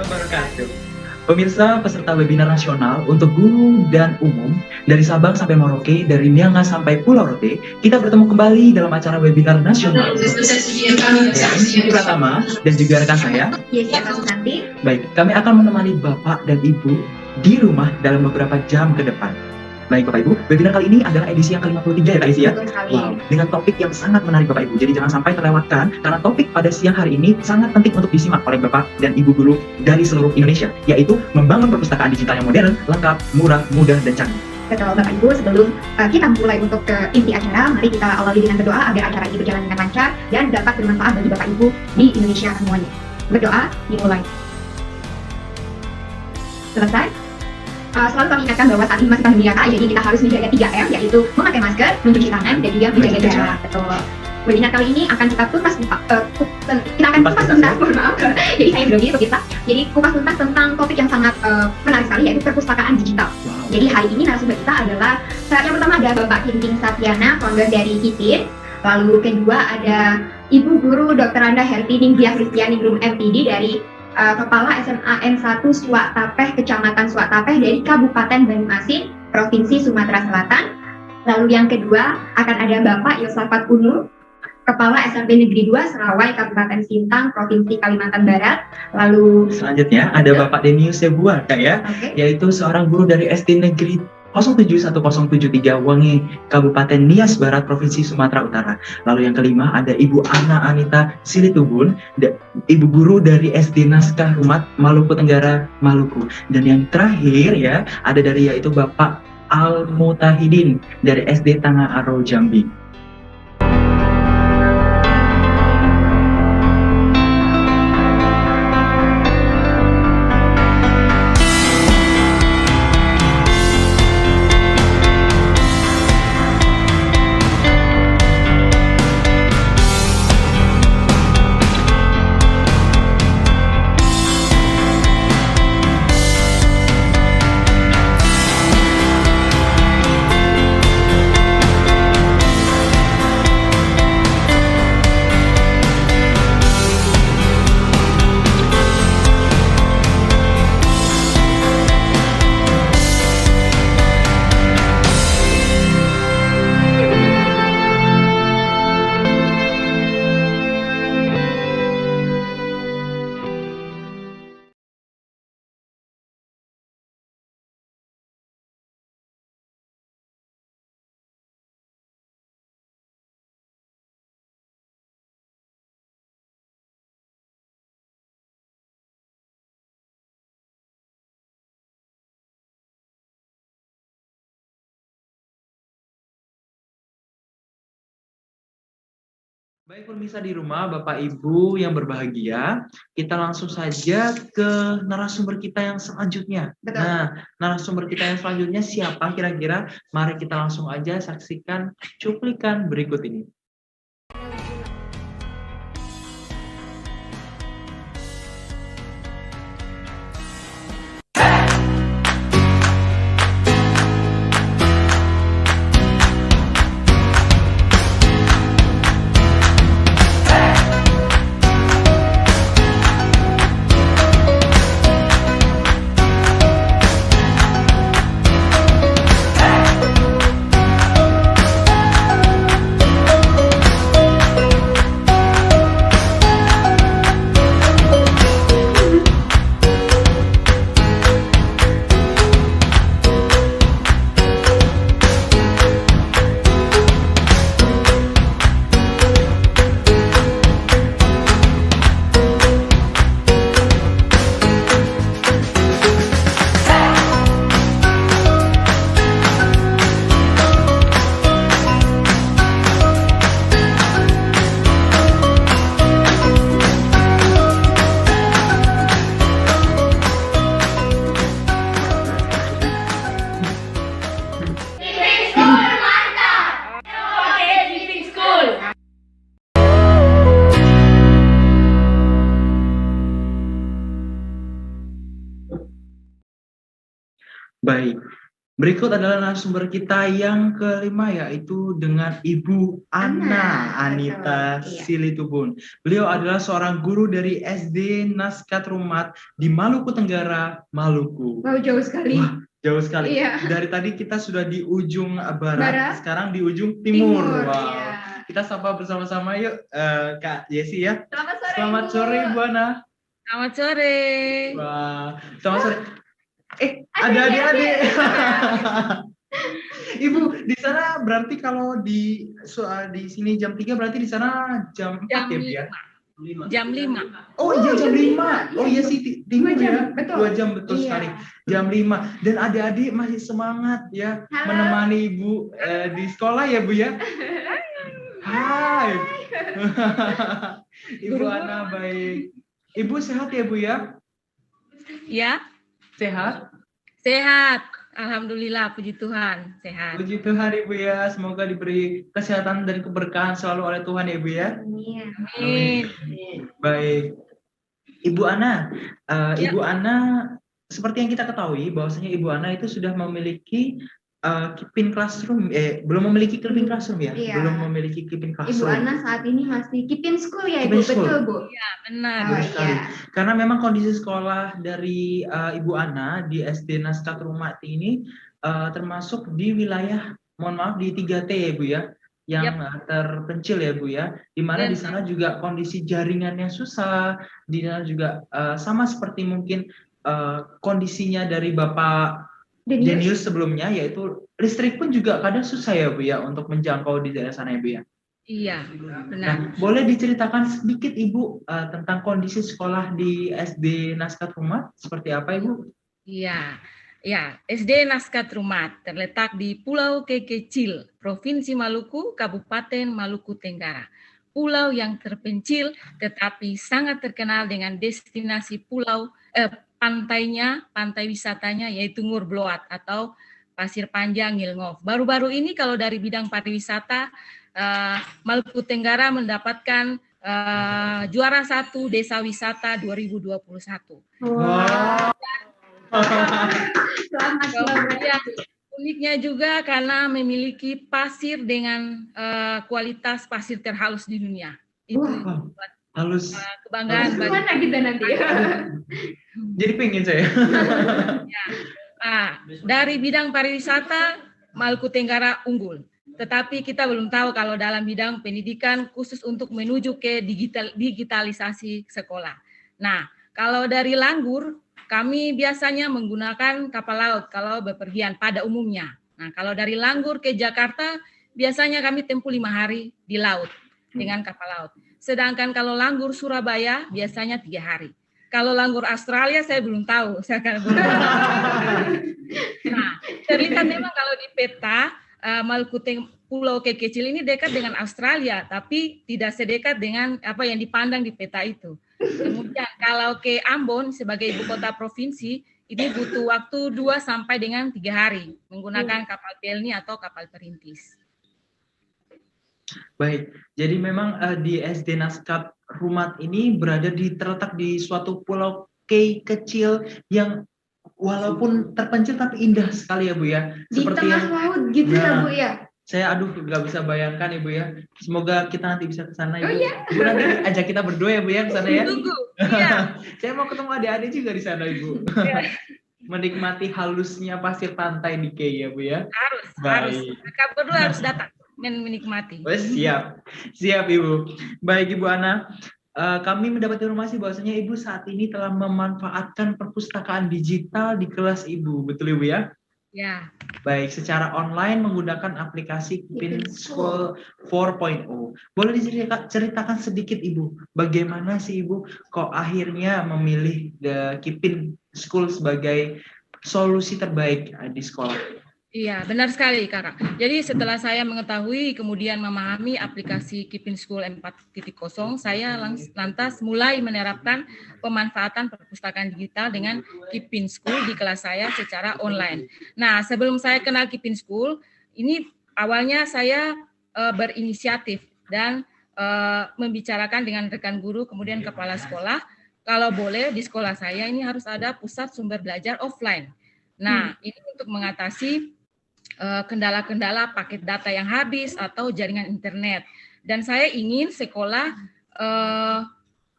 wabarakatuh. Pemirsa peserta webinar nasional untuk guru dan umum dari Sabang sampai Merauke, dari Myanga sampai Pulau Rote, kita bertemu kembali dalam acara webinar nasional. Saya Siti Pratama dan juga rekan saya. Iya, Susanti. Baik, kami akan menemani Bapak dan Ibu di rumah dalam beberapa jam ke depan. Baik Bapak Ibu, webinar kali ini adalah edisi yang ke-53 ya Kak Isi ya? Betul sekali. Wow, dengan topik yang sangat menarik Bapak Ibu. Jadi jangan sampai terlewatkan karena topik pada siang hari ini sangat penting untuk disimak oleh Bapak dan Ibu guru dari seluruh Indonesia, yaitu membangun perpustakaan digital yang modern, lengkap, murah, mudah, dan canggih. Betul Bapak Ibu, sebelum kita mulai untuk ke inti acara, mari kita awali dengan berdoa agar acara ini berjalan dengan lancar dan dapat bermanfaat bagi Bapak Ibu di Indonesia semuanya. Berdoa dimulai. Selesai? Selalu kami ingatkan bahwa saat ini masih pandemi ya Kak, jadi kita harus menjaga 3M, yaitu memakai masker, mencuci tangan, dan juga menjaga jarak. Betul. Webinar kali ini akan kita kupas tuntas, mohon maaf. Jadi saya grogi pemirsa. Jadi kupas tuntas tentang topik yang sangat menarik sekali, yaitu perpustakaan digital. Wow. Jadi hari ini narasumber kita adalah yang pertama ada Bapak Kinting Satyana, founder dari KIPIN. Lalu kedua ada Ibu Guru Dr. Anda Herti Ningtyas Kristiani Grum MPD dari Kepala SMA N1 Suwak-Tapeh, Kecamatan Suwak-Tapeh dari Kabupaten Banyuasin, Provinsi Sumatera Selatan. Lalu yang kedua akan ada Bapak Yosafat Unur, Kepala SMP Negeri 2 Serawai, Kabupaten Sintang, Provinsi Kalimantan Barat. Lalu selanjutnya ada Bapak Denius Sebuah ya, yaitu seorang guru dari SD Negeri 071073 Wangi, Kabupaten Nias Barat, Provinsi Sumatera Utara. Lalu yang kelima ada Ibu Ana Anita Silitubun, Ibu Guru dari SD Naskah Rumat, Maluku Tenggara, Maluku. Dan yang terakhir ya, ada dari yaitu Bapak Al Mutahidin dari SD Tangah Aro, Jambi. Baik pemirsa di rumah, Bapak Ibu yang berbahagia, kita langsung saja ke narasumber kita yang selanjutnya. Betul. Nah, narasumber kita yang selanjutnya siapa kira-kira? Mari kita langsung aja saksikan cuplikan berikut ini. Baik, Berikut adalah narasumber kita yang kelima, yaitu dengan Ibu Ana Anita betul, iya. Silitubun. Beliau adalah seorang guru dari SD Naskat Rumat di Maluku Tenggara, Maluku. Wow, jauh sekali. Wah, jauh sekali. Iya. Dari tadi kita sudah di ujung barat, sekarang di ujung timur. Timur, Wow. iya. Kita sapa bersama-sama yuk, Kak Yesi ya. Selamat sore, Selamat Ibu. sore, Ibu Ana. Selamat sore. Wah, selamat sore. Ada adik-adik. Ibu, di sana berarti kalau di sini jam 3, berarti di sana jam 4 Jam ya, Bu ya? 5. Jam 5. Oh iya, jam 5. Oh iya sih, timur 2 jam, ya. betul. 2 jam, betul Iya. sekali. Jam 5. Dan adik-adik masih semangat ya Halo. menemani Ibu di sekolah ya, Bu ya? Hai. Ibu Ana baik. Ibu sehat ya, Bu ya? Ya, Sehat? sehat. Alhamdulillah, puji Tuhan, sehat. Puji Tuhan Ibu ya, semoga diberi kesehatan dan keberkahan selalu oleh Tuhan ya Ibu ya. Amin. Amin. Baik. Ibu Ana, Ya. Ibu Ana seperti yang kita ketahui bahwasanya Ibu Ana itu sudah memiliki Kipin Classroom, belum memiliki Kipin Classroom ya? Iya. Belum memiliki Kipin Ibu Classroom. Ana saat ini masih Kipin School ya, Kipin Ibu? School. Betul, Bu? Ya, benar. Oh, Betul sekali. iya. Karena memang kondisi sekolah dari Ibu Ana di SD Naskat Rumati ini termasuk di wilayah, mohon maaf, di 3T ya Bu ya, yang terpencil ya Bu ya, di mana di sana juga kondisi jaringannya susah, di sana juga sama seperti mungkin kondisinya dari Bapak Denius sebelumnya, yaitu listrik pun juga kadang susah ya Bu ya untuk menjangkau di daerah sana ya Bu ya. Iya, benar. Nah, boleh diceritakan sedikit Ibu tentang kondisi sekolah di SD Naskat Rumat seperti apa Ibu? Iya. Ya, SD Naskat Rumat terletak di Pulau Kekecil, Provinsi Maluku, Kabupaten Maluku Tenggara. Pulau yang terpencil tetapi sangat terkenal dengan destinasi pantainya, pantai wisatanya yaitu Ngurbloat atau Pasir Panjang Ngilngof. Baru-baru ini kalau dari bidang pariwisata, Maluku Tenggara mendapatkan juara 1 Desa Wisata 2021. Wow. Kemudian uniknya juga karena memiliki pasir dengan kualitas pasir terhalus di dunia. Itu halus. Kebanggaan bagi mana kita nanti. Jadi pengen saya. Ya. Dari bidang pariwisata Maluku Tenggara unggul. Tetapi kita belum tahu kalau dalam bidang pendidikan khusus untuk menuju ke digitalisasi sekolah. Nah, kalau dari Langgur, kami biasanya menggunakan kapal laut kalau bepergian pada umumnya. Nah, kalau dari Langgur ke Jakarta, biasanya kami tempuh 5 hari di laut dengan kapal laut. Sedangkan kalau Langgur Surabaya, biasanya 3 hari. Kalau Langgur Australia, saya belum tahu. Saya akan Nah, terlihat memang kalau di peta, Maluku Pulau Kekecil ini dekat dengan Australia, tapi tidak sedekat dengan apa yang dipandang di peta itu. Kemudian kalau ke Ambon sebagai ibu kota provinsi, ini butuh waktu 2 sampai dengan 3 hari menggunakan kapal pelni atau kapal perintis. Baik, jadi memang di SD Naskat Rumat ini terletak di suatu pulau kecil yang walaupun terpencil tapi indah sekali ya Bu ya. Di tengah laut gitu ya Bu ya. Saya nggak bisa bayangkan Ibu ya. Semoga kita nanti bisa ke sana Ibu. Oh iya. Ibu nanti ajak kita berdua ya Bu ya ke sana ya. Tunggu. Iya. Saya mau ketemu adik-adik juga di sana Ibu. Menikmati halusnya pasir pantai di Kei ya Bu ya. Harus. Mereka berdua harus datang menikmati. Oh, siap Ibu. Baik Ibu Ana. Kami mendapat informasi bahwasanya Ibu saat ini telah memanfaatkan perpustakaan digital di kelas Ibu, betul Ibu ya? Ya. Baik, secara online menggunakan aplikasi Kipin School 4.0. Boleh diceritakan sedikit Ibu, bagaimana sih Ibu kok akhirnya memilih Kipin School sebagai solusi terbaik di sekolah? Iya, benar sekali, Kakak. Jadi setelah saya mengetahui kemudian memahami aplikasi Kipin School 4.0, saya lantas mulai menerapkan pemanfaatan perpustakaan digital dengan Kipin School di kelas saya secara online. Nah, sebelum saya kenal Kipin School, ini awalnya saya berinisiatif dan membicarakan dengan rekan guru, kemudian kepala sekolah, kalau boleh di sekolah saya ini harus ada pusat sumber belajar offline. Nah, ini untuk mengatasi kendala-kendala paket data yang habis atau jaringan internet. Dan saya ingin sekolah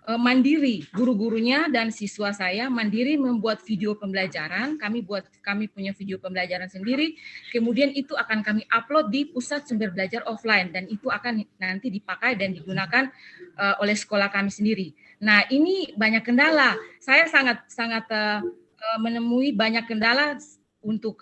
mandiri, guru-gurunya dan siswa saya mandiri membuat video pembelajaran. Kami punya video pembelajaran sendiri. Kemudian itu akan kami upload di pusat sumber belajar offline dan itu akan nanti dipakai dan digunakan oleh sekolah kami sendiri. Nah, ini banyak kendala. Saya sangat menemui banyak kendala untuk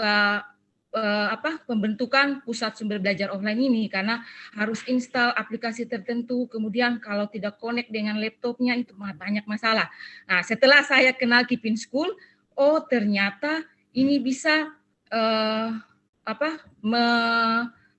pembentukan pusat sumber belajar offline ini karena harus install aplikasi tertentu, kemudian kalau tidak connect dengan laptopnya itu banyak masalah. Nah, setelah saya kenal Keep in School, oh ternyata ini bisa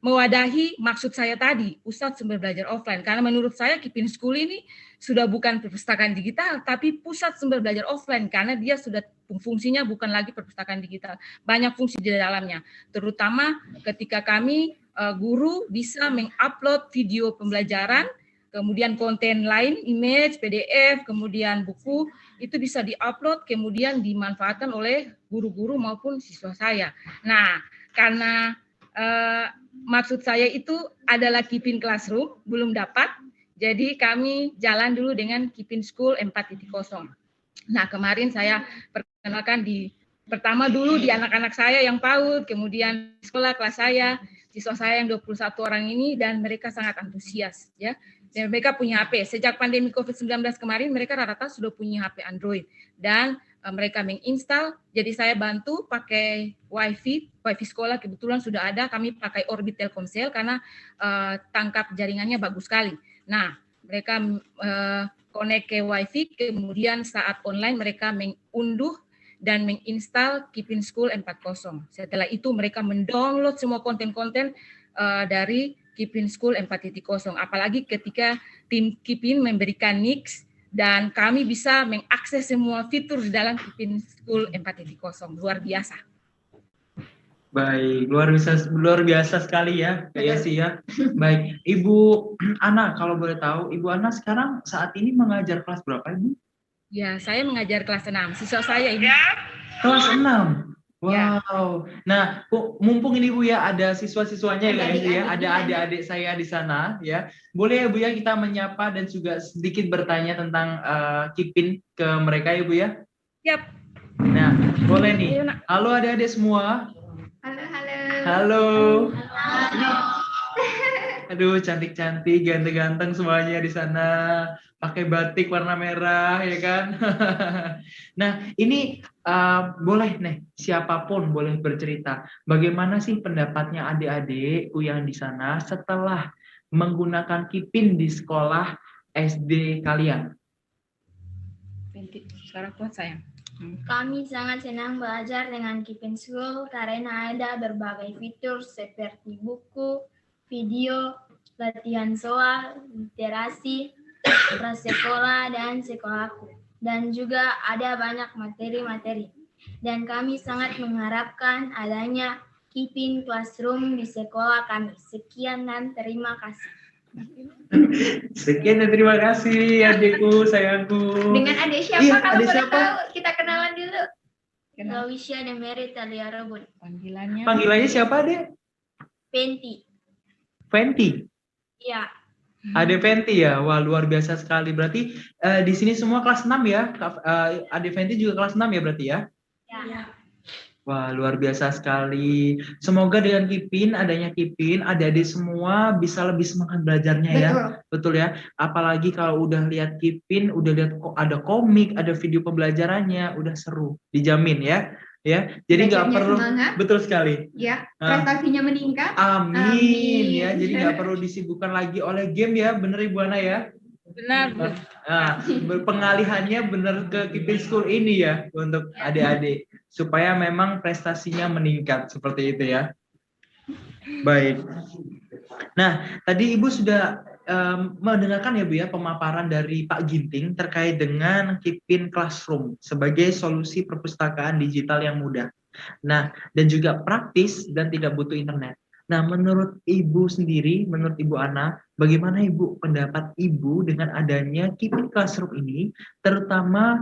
mewadahi maksud saya tadi, pusat sumber belajar offline. Karena menurut saya Keep in School ini sudah bukan perpustakaan digital, tapi pusat sumber belajar offline karena dia sudah fungsinya bukan lagi perpustakaan digital. Banyak fungsi di dalamnya, terutama ketika kami guru bisa mengupload video pembelajaran, kemudian konten lain, image, PDF, kemudian buku, itu bisa diupload, kemudian dimanfaatkan oleh guru-guru maupun siswa saya. Nah, karena maksud saya itu adalah Keep in Classroom, belum dapat, jadi kami jalan dulu dengan Keep in School 4.0. Nah, kemarin saya perkenalkan pertama dulu di anak-anak saya yang PAUD, kemudian sekolah kelas saya, siswa saya yang 21 orang ini, dan mereka sangat antusias, ya. Dan mereka punya HP. Sejak pandemi COVID-19 kemarin, mereka rata-rata sudah punya HP Android. Dan mereka menginstal, jadi saya bantu pakai wifi sekolah kebetulan sudah ada, kami pakai Orbit Telkomsel karena tangkap jaringannya bagus sekali. Nah, mereka connect ke wifi, kemudian saat online mereka mengunduh dan menginstal Keep in School 4.0. Setelah itu mereka mendownload semua konten-konten dari Keep in School 4.0. Apalagi ketika tim Keep in memberikan NIX dan kami bisa mengakses semua fitur di dalam Keep in School 4.0. Luar biasa. Baik, luar biasa sekali ya, Kak Yasi ya. Baik, Ibu Ana, kalau boleh tahu, Ibu Ana sekarang saat ini mengajar kelas berapa, Ibu? Ya, saya mengajar kelas 6. Siswa saya ini. Kelas 6? Wow. Ya. Nah, mumpung ini Bu ya, ada siswa-siswanya ya, ada adik-adik saya di sana ya. Boleh ya Bu ya kita menyapa dan juga sedikit bertanya tentang Keep in ke mereka ya Bu ya? Siap. Nah, boleh nih. Halo adik-adik semua. Halo. Aduh, cantik-cantik, ganteng-ganteng semuanya di sana. Pakai batik warna merah, ya kan? Nah, ini boleh nih, siapapun boleh bercerita. Bagaimana sih pendapatnya adik-adikku yang di sana setelah menggunakan Keep in di sekolah SD kalian? Sekarang buat saya. Kami sangat senang belajar dengan Keep in School karena ada berbagai fitur seperti buku, video, latihan soal, literasi, prasekolah, dan sekolahku. Dan juga ada banyak materi-materi. Dan kami sangat mengharapkan adanya Keep in Classroom di sekolah kami. Sekian dan terima kasih. Sekian dan terima kasih adikku, sayangku. Dengan adik siapa kalau boleh tahu? Kita kenalan dulu. Lawisya Demeri Talia Rebun. Panggilannya siapa, Dek? Penti. Fenty. Iya. Ade Fenty ya, wah luar biasa sekali. Berarti di sini semua kelas 6 ya? Ade Fenty juga kelas 6 ya berarti ya? Ya. Wah luar biasa sekali. Semoga dengan Keep in, adanya Keep in, adik-adik semua bisa lebih semangat belajarnya ya. Betul ya. Apalagi kalau udah lihat Keep in, udah lihat ada komik, ada video pembelajarannya, udah seru, dijamin ya. Ya, jadi nggak perlu semangat. Betul sekali. Ya, prestasinya meningkat. Amin. Ya, jadi nggak perlu disibukkan lagi oleh game ya, bener Ibu Ana ya. Benar. Nah, pengalihannya bener ke Keep in School ini ya untuk adik-adik supaya memang prestasinya meningkat seperti itu ya. Baik. Nah, tadi Ibu sudah mendengarkan ya Bu ya pemaparan dari Pak Ginting terkait dengan Keep in Classroom sebagai solusi perpustakaan digital yang mudah. Nah, dan juga praktis dan tidak butuh internet. Nah, menurut Ibu sendiri, menurut Ibu Ana, bagaimana Ibu pendapat Ibu dengan adanya Keep in Classroom ini, terutama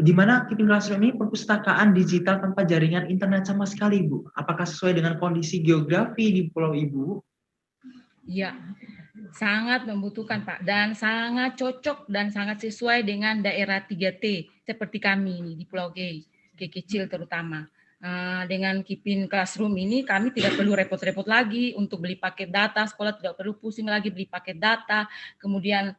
di mana Kipin Classroom ini perpustakaan digital tanpa jaringan internet sama sekali, Bu. Apakah sesuai dengan kondisi geografi di Pulau Ibu? Iya, sangat membutuhkan Pak, dan sangat cocok dan sangat sesuai dengan daerah 3T seperti kami ini di Pulau G kecil terutama. Dengan Kipin Classroom ini kami tidak perlu repot-repot lagi untuk beli paket data, sekolah tidak perlu pusing lagi beli paket data, kemudian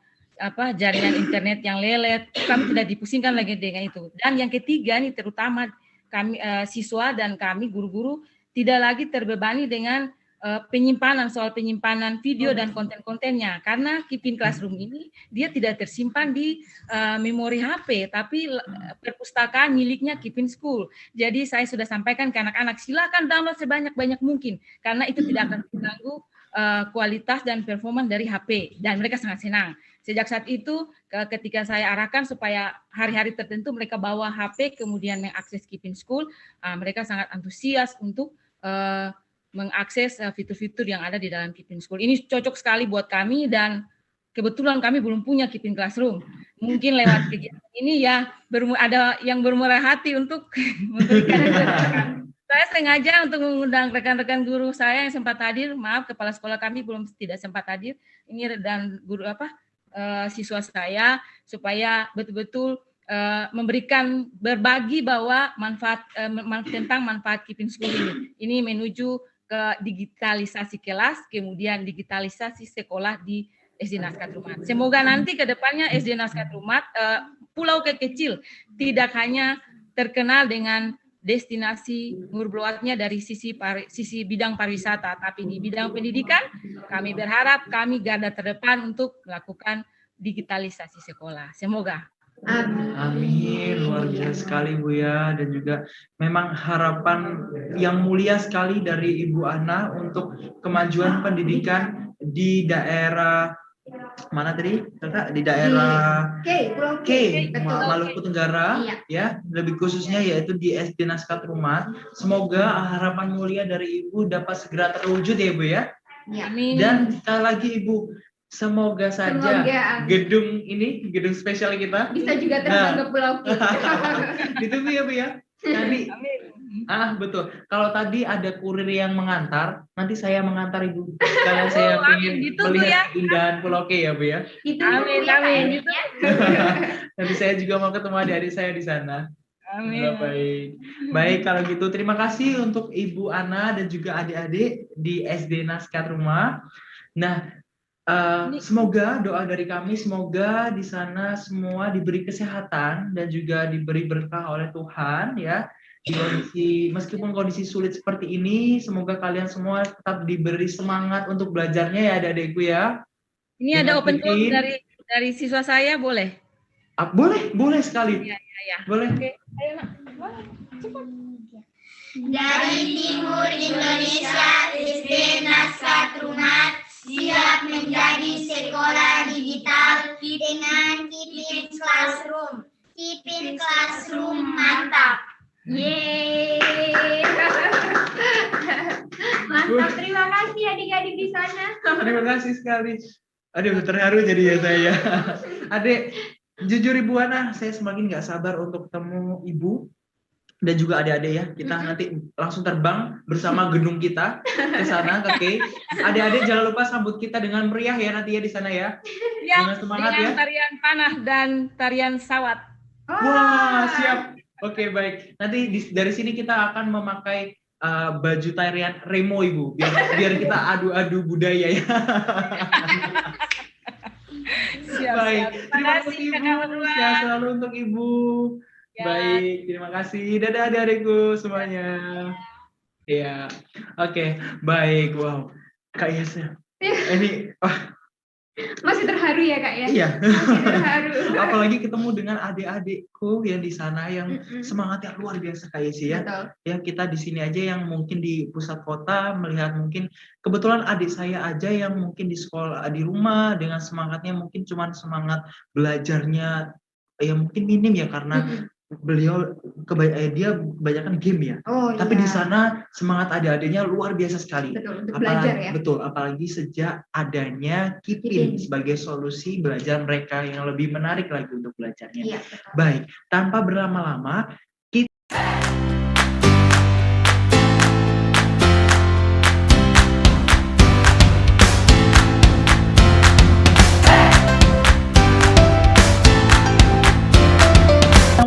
jaringan internet yang lelet, kami tidak dipusingkan lagi dengan itu. Dan yang ketiga nih terutama kami siswa dan kami guru-guru tidak lagi terbebani dengan soal penyimpanan video dan konten-kontennya, karena Kipin Classroom ini dia tidak tersimpan di memori HP, tapi perpustakaan miliknya Kipin School. Jadi saya sudah sampaikan ke anak-anak, silakan download sebanyak-banyak mungkin, karena itu tidak akan mengganggu kualitas dan performa dari HP, dan mereka sangat senang. Sejak saat itu, ketika saya arahkan supaya hari-hari tertentu mereka bawa HP, kemudian mengakses Kipin School, mereka sangat antusias untuk mengakses fitur-fitur yang ada di dalam Kipin School. Ini cocok sekali buat kami, dan kebetulan kami belum punya Kipin Classroom. Mungkin lewat kegiatan ini ya ada yang bermurah hati untuk memberikan. Saya sengaja untuk mengundang rekan-rekan guru saya yang sempat hadir. Maaf, kepala sekolah kami tidak sempat hadir. Ini dan guru siswa saya, supaya betul-betul berbagi bahwa tentang manfaat Kipin School ini. Ini menuju ke digitalisasi kelas, kemudian digitalisasi sekolah di SD Naskah Rumat. Semoga nanti ke depannya SD Naskah Rumat, pulau kecil, tidak hanya terkenal dengan destinasi Murbloatnya dari sisi bidang pariwisata, tapi di bidang pendidikan kami berharap kami garda terdepan untuk melakukan digitalisasi sekolah. Semoga. Amin, luar biasa sekali Bu ya, dan juga memang harapan yang mulia sekali dari Ibu Ana untuk kemajuan pendidikan di daerah mana tadi Kakak, di daerah Pulau K, Maluku Tenggara, ya, lebih khususnya yaitu di SD Naskah Rumat. Semoga harapan mulia dari Ibu dapat segera terwujud ya Bu ya. Amin. Dan sekali lagi Ibu, semoga saja gedung gedung spesial kita bisa juga terbang ke Pulau K. Ditunggu ya Bu ya. Tadi betul. Kalau tadi ada kurir yang mengantar, nanti saya mengantar Ibu. Karena saya ingin melihat keindahan Pulau K ya Bu ya. Amin. Nanti saya juga mau ketemu adik-adik saya di sana. Amin. Baik, kalau gitu terima kasih untuk Ibu Ana dan juga adik-adik di SD Naskah Rumat. Nah, semoga doa dari kami, semoga di sana semua diberi kesehatan dan juga diberi berkah oleh Tuhan ya. Meskipun kondisi sulit seperti ini, semoga kalian semua tetap diberi semangat untuk belajarnya ya adik-adikku ya. Ini ada open talk dari siswa saya, boleh? Boleh sekali. Ya. Boleh. Oke. Ayo Nak, cepat. Dari timur Indonesia, SD Naskah Rumat siap menjadi sekolah digital dengan Kipin Classroom. Kipin Classroom mantap. Yeay. Mantap, terima kasih adik-adik di sana. Terima kasih sekali. Aduh, terharu jadi ya saya. Adik, jujur Ibu Ana, saya semakin nggak sabar untuk ketemu Ibu dan juga adik-adik ya. Kita nanti langsung terbang bersama gedung kita ke sana, oke. Adik-adik jangan lupa sambut kita dengan meriah ya nanti ya di sana ya. Ya, dengan semangat dengan ya. Tarian panah dan tarian sawat. Wah, siap. Oke, baik. Nanti dari sini kita akan memakai baju tarian Remo Ibu, biar kita adu-adu budaya ya. Siap. Baik, terima kasih Ibu. Sehat selalu untuk Ibu. Ya. Baik, terima kasih. Dadah adik-adikku semuanya. Ya, oke, baik. Wow, Kak Yesa. Ini masih terharu ya Kak ya? Iya. Masih terharu. Apalagi ketemu dengan adik-adikku yang di sana yang semangatnya luar biasa Kak Yesi ya. Betul. Ya kita di sini aja yang mungkin di pusat kota melihat mungkin kebetulan adik saya aja yang mungkin di sekolah di rumah dengan semangatnya mungkin cuma semangat belajarnya ya mungkin minim ya karena beliau dia kebanyakan game ya. Oh, Tapi iya. di sana semangat adik-adiknya luar biasa sekali. Betul, untuk belajar ya. Betul, apalagi sejak adanya Kipin sebagai solusi belajar mereka yang lebih menarik lagi untuk belajarnya. Iya, betul. Baik, tanpa berlama-lama,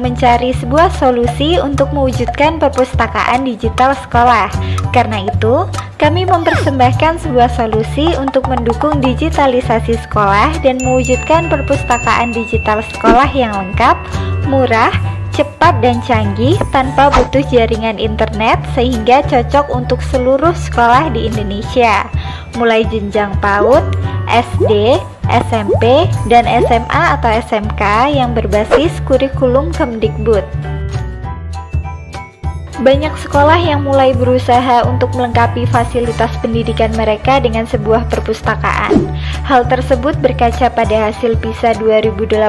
mencari sebuah solusi untuk mewujudkan perpustakaan digital sekolah. Karena itu, kami mempersembahkan sebuah solusi untuk mendukung digitalisasi sekolah dan mewujudkan perpustakaan digital sekolah yang lengkap, murah, cepat dan canggih tanpa butuh jaringan internet sehingga cocok untuk seluruh sekolah di Indonesia, mulai jenjang PAUD, SD, SMP, dan SMA atau SMK yang berbasis kurikulum Kemdikbud. Banyak sekolah yang mulai berusaha untuk melengkapi fasilitas pendidikan mereka dengan sebuah perpustakaan. Hal tersebut berkaca pada hasil PISA 2018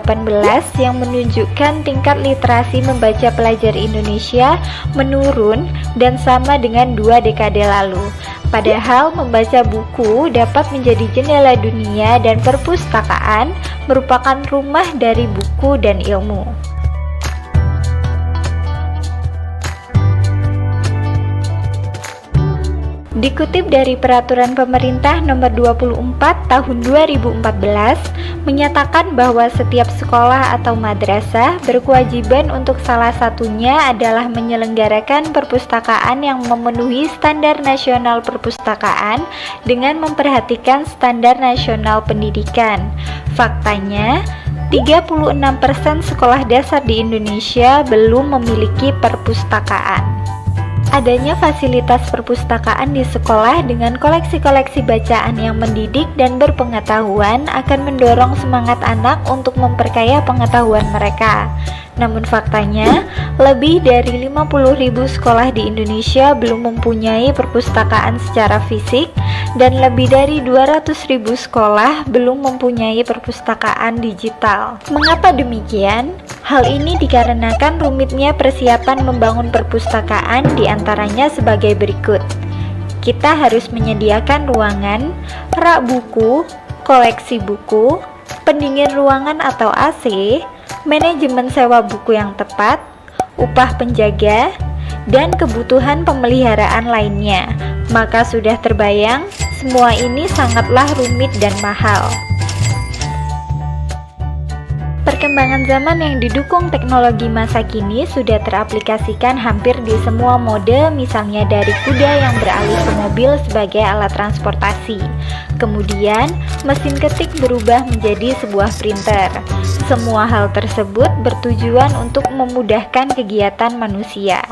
yang menunjukkan tingkat literasi membaca pelajar Indonesia menurun dan sama dengan 2 dekade lalu. Padahal membaca buku dapat menjadi jendela dunia dan perpustakaan merupakan rumah dari buku dan ilmu. Dikutip dari Peraturan Pemerintah Nomor 24 Tahun 2014 menyatakan bahwa setiap sekolah atau madrasah berkewajiban untuk salah satunya adalah menyelenggarakan perpustakaan yang memenuhi standar nasional perpustakaan dengan memperhatikan standar nasional pendidikan. Faktanya, 36% sekolah dasar di Indonesia belum memiliki perpustakaan. Adanya fasilitas perpustakaan di sekolah dengan koleksi-koleksi bacaan yang mendidik dan berpengetahuan akan mendorong semangat anak untuk memperkaya pengetahuan mereka. Namun faktanya, lebih dari 50.000 sekolah di Indonesia belum mempunyai perpustakaan secara fisik dan lebih dari 200.000 sekolah belum mempunyai perpustakaan digital. Mengapa demikian? Hal ini dikarenakan rumitnya persiapan membangun perpustakaan diantaranya sebagai berikut. Kita harus menyediakan ruangan, rak buku, koleksi buku, pendingin ruangan atau AC, manajemen sewa buku yang tepat, upah penjaga, dan kebutuhan pemeliharaan lainnya. Maka sudah terbayang, semua ini sangatlah rumit dan mahal. Perkembangan zaman yang didukung teknologi masa kini sudah teraplikasikan hampir di semua mode, misalnya dari kuda yang beralih ke mobil sebagai alat transportasi. Kemudian, mesin ketik berubah menjadi sebuah printer. Semua hal tersebut bertujuan untuk memudahkan kegiatan manusia.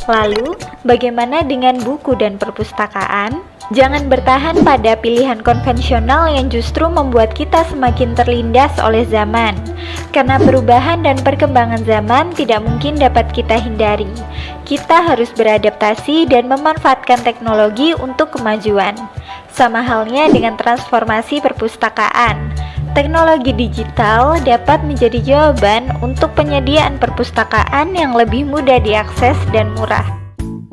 Lalu, bagaimana dengan buku dan perpustakaan? Jangan bertahan pada pilihan konvensional yang justru membuat kita semakin terlindas oleh zaman. Karena perubahan dan perkembangan zaman tidak mungkin dapat kita hindari. Kita harus beradaptasi dan memanfaatkan teknologi untuk kemajuan. Sama halnya dengan transformasi perpustakaan. Teknologi digital dapat menjadi jawaban untuk penyediaan perpustakaan yang lebih mudah diakses dan murah.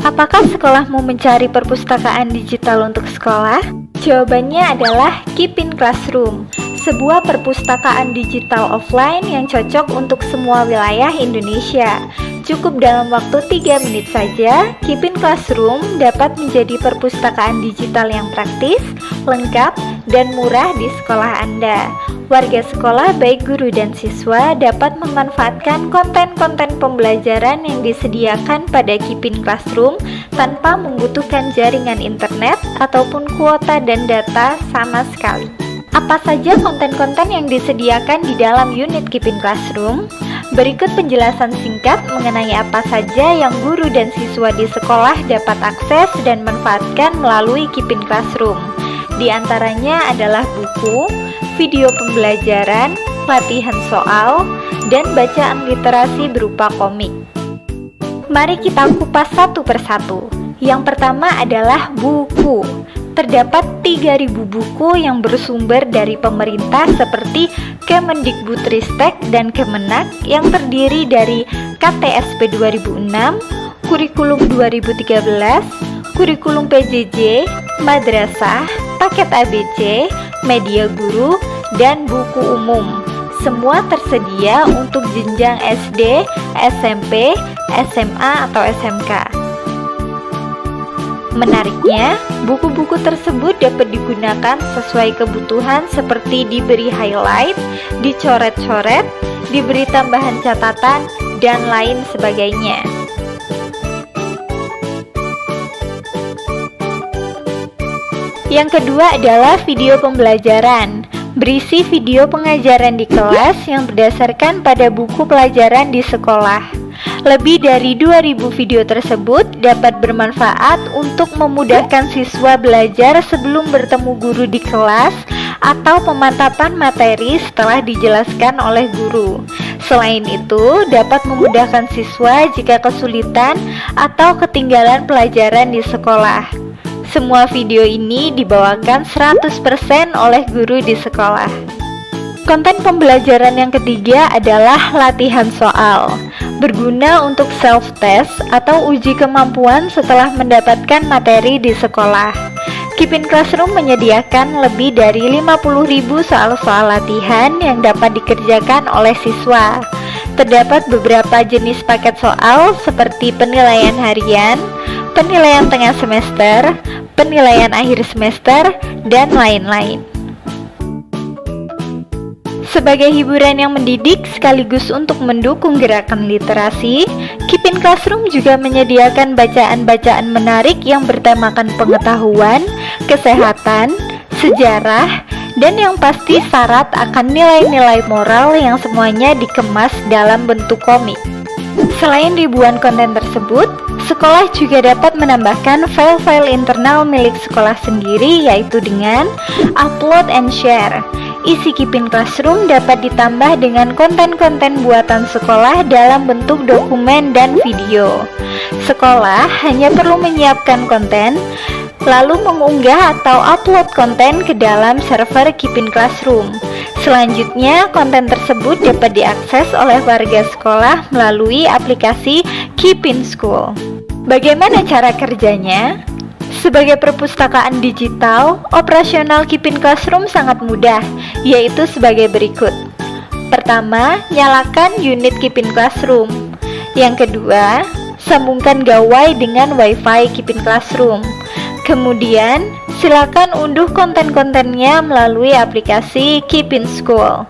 Apakah sekolahmu mencari perpustakaan digital untuk sekolah? Jawabannya adalah Kipin Classroom, sebuah perpustakaan digital offline yang cocok untuk semua wilayah Indonesia. Cukup dalam waktu 3 menit saja, Kipin Classroom dapat menjadi perpustakaan digital yang praktis, lengkap, dan murah di sekolah Anda. Warga sekolah baik guru dan siswa dapat memanfaatkan konten-konten pembelajaran yang disediakan pada Kipin Classroom tanpa membutuhkan jaringan internet ataupun kuota dan data sama sekali. Apa saja konten-konten yang disediakan di dalam unit Kipin Classroom? Berikut penjelasan singkat mengenai apa saja yang guru dan siswa di sekolah dapat akses dan manfaatkan melalui Kipin Classroom. Di antaranya adalah buku, video pembelajaran, latihan soal, dan bacaan literasi berupa komik. Mari kita kupas satu persatu. Yang pertama adalah buku. terdapat 3.000 buku yang bersumber dari pemerintah seperti Kemendikbudristek dan Kemenak yang terdiri dari KTSP 2006, Kurikulum 2013, Kurikulum PJJ, Madrasah, Paket ABC, Media Guru, dan buku umum. Semua tersedia untuk jenjang SD, SMP, SMA, atau SMK. Menariknya, buku-buku tersebut dapat digunakan sesuai kebutuhan seperti diberi highlight, dicoret-coret, diberi tambahan catatan, dan lain sebagainya. Yang kedua adalah video pembelajaran. Berisi video pengajaran di kelas yang berdasarkan pada buku pelajaran di sekolah. Lebih dari 2.000 video tersebut dapat bermanfaat untuk memudahkan siswa belajar sebelum bertemu guru di kelas atau pemantapan materi setelah dijelaskan oleh guru. Selain itu, dapat memudahkan siswa jika kesulitan atau ketinggalan pelajaran di sekolah. Semua video ini dibawakan 100% oleh guru di sekolah. Konten pembelajaran yang ketiga adalah latihan soal. Berguna untuk self-test atau uji kemampuan setelah mendapatkan materi di sekolah. Kipin Classroom menyediakan lebih dari 50.000 soal-soal latihan yang dapat dikerjakan oleh siswa. Terdapat beberapa jenis paket soal seperti penilaian harian, penilaian tengah semester, penilaian akhir semester, dan lain-lain. Sebagai hiburan yang mendidik sekaligus untuk mendukung gerakan literasi, Kipin Classroom juga menyediakan bacaan-bacaan menarik yang bertemakan pengetahuan, kesehatan, sejarah, dan yang pasti syarat akan nilai-nilai moral yang semuanya dikemas dalam bentuk komik. Selain ribuan konten tersebut, sekolah juga dapat menambahkan file-file internal milik sekolah sendiri, yaitu dengan upload and share. Isi Kipin Classroom dapat ditambah dengan konten-konten buatan sekolah dalam bentuk dokumen dan video. Sekolah hanya perlu menyiapkan konten, lalu mengunggah atau upload konten ke dalam server Kipin Classroom. Selanjutnya, konten tersebut dapat diakses oleh warga sekolah melalui aplikasi Kipin School. Bagaimana cara kerjanya? Sebagai perpustakaan digital, operasional Kipin Classroom sangat mudah, yaitu sebagai berikut. Pertama, nyalakan unit Kipin Classroom. Yang kedua, sambungkan gawai dengan WiFi Kipin Classroom. Kemudian, silakan unduh konten-kontennya melalui aplikasi Kipin School.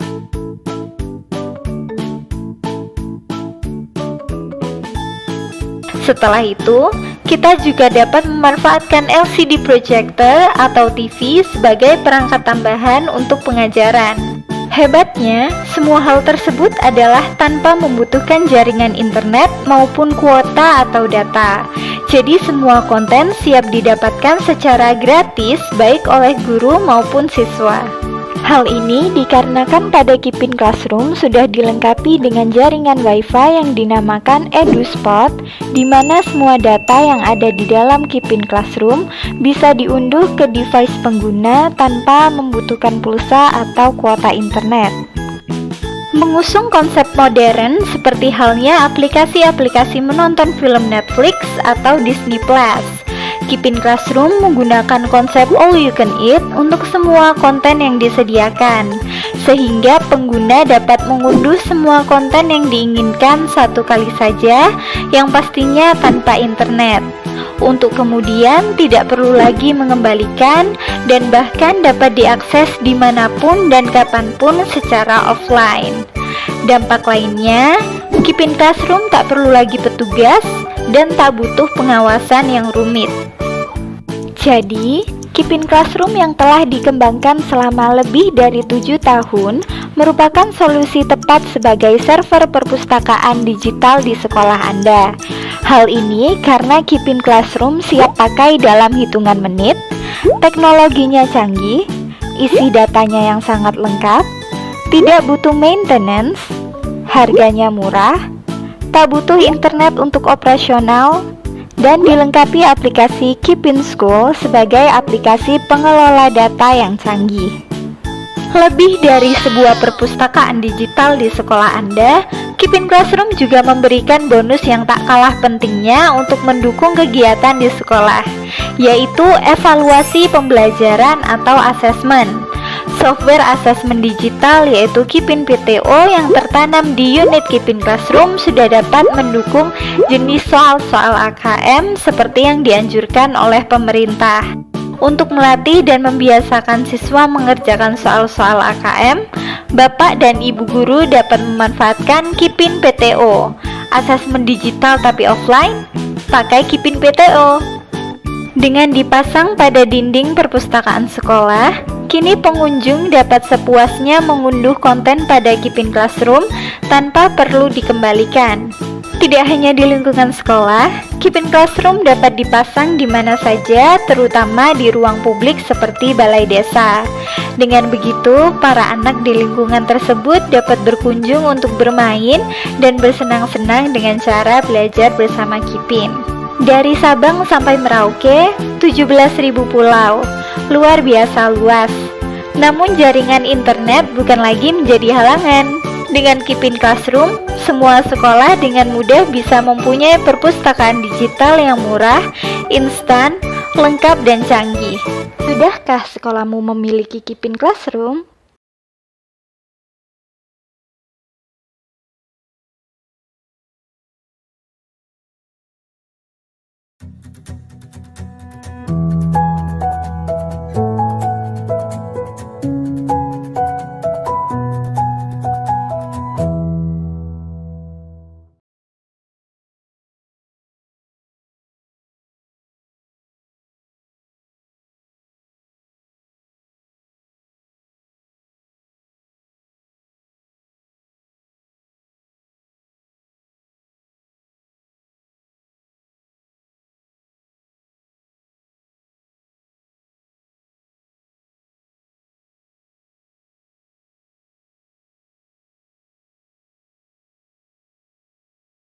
Setelah itu, kita juga dapat memanfaatkan LCD projector atau TV sebagai perangkat tambahan untuk pengajaran. Hebatnya, semua hal tersebut adalah tanpa membutuhkan jaringan internet maupun kuota atau data. Jadi semua konten siap didapatkan secara gratis baik oleh guru maupun siswa. Hal ini dikarenakan pada Kipin Classroom sudah dilengkapi dengan jaringan WiFi yang dinamakan EduSpot, di mana semua data yang ada di dalam Kipin Classroom bisa diunduh ke device pengguna tanpa membutuhkan pulsa atau kuota internet. Mengusung konsep modern seperti halnya aplikasi-aplikasi menonton film Netflix atau Disney Plus. Kipin Classroom menggunakan konsep all you can eat untuk semua konten yang disediakan, sehingga pengguna dapat mengunduh semua konten yang diinginkan satu kali saja, yang pastinya tanpa internet. Untuk kemudian tidak perlu lagi mengembalikan dan bahkan dapat diakses dimanapun dan kapanpun secara offline. Dampak lainnya, Kipin Classroom tak perlu lagi petugas dan tak butuh pengawasan yang rumit. Jadi, Kipin Classroom yang telah dikembangkan selama lebih dari 7 tahun merupakan solusi tepat sebagai server perpustakaan digital di sekolah Anda. Hal ini karena Kipin Classroom siap pakai dalam hitungan menit, teknologinya canggih, isi datanya yang sangat lengkap, tidak butuh maintenance, harganya murah, tak butuh internet untuk operasional, dan dilengkapi aplikasi Keep in School sebagai aplikasi pengelola data yang canggih. Lebih dari sebuah perpustakaan digital di sekolah Anda, Keep in Classroom juga memberikan bonus yang tak kalah pentingnya untuk mendukung kegiatan di sekolah, yaitu evaluasi pembelajaran atau asesmen. Software asesmen digital yaitu Keep in PTO yang tertanam di unit Keep in Classroom sudah dapat mendukung jenis soal-soal AKM seperti yang dianjurkan oleh pemerintah. Untuk melatih dan membiasakan siswa mengerjakan soal-soal AKM, Bapak dan Ibu guru dapat memanfaatkan Keep in PTO, asesmen digital tapi offline, pakai Keep in PTO. Dengan dipasang pada dinding perpustakaan sekolah, kini pengunjung dapat sepuasnya mengunduh konten pada Keep in Classroom tanpa perlu dikembalikan. Tidak hanya di lingkungan sekolah, Keep in Classroom dapat dipasang di mana saja, terutama di ruang publik seperti balai desa. Dengan begitu, para anak di lingkungan tersebut dapat berkunjung untuk bermain dan bersenang-senang dengan cara belajar bersama Keep in. Dari Sabang sampai Merauke, 17.000 pulau, luar biasa luas. Namun jaringan internet bukan lagi menjadi halangan. Dengan Keep in Classroom, semua sekolah dengan mudah bisa mempunyai perpustakaan digital yang murah, instan, lengkap dan canggih. Sudahkah sekolahmu memiliki Keep in Classroom?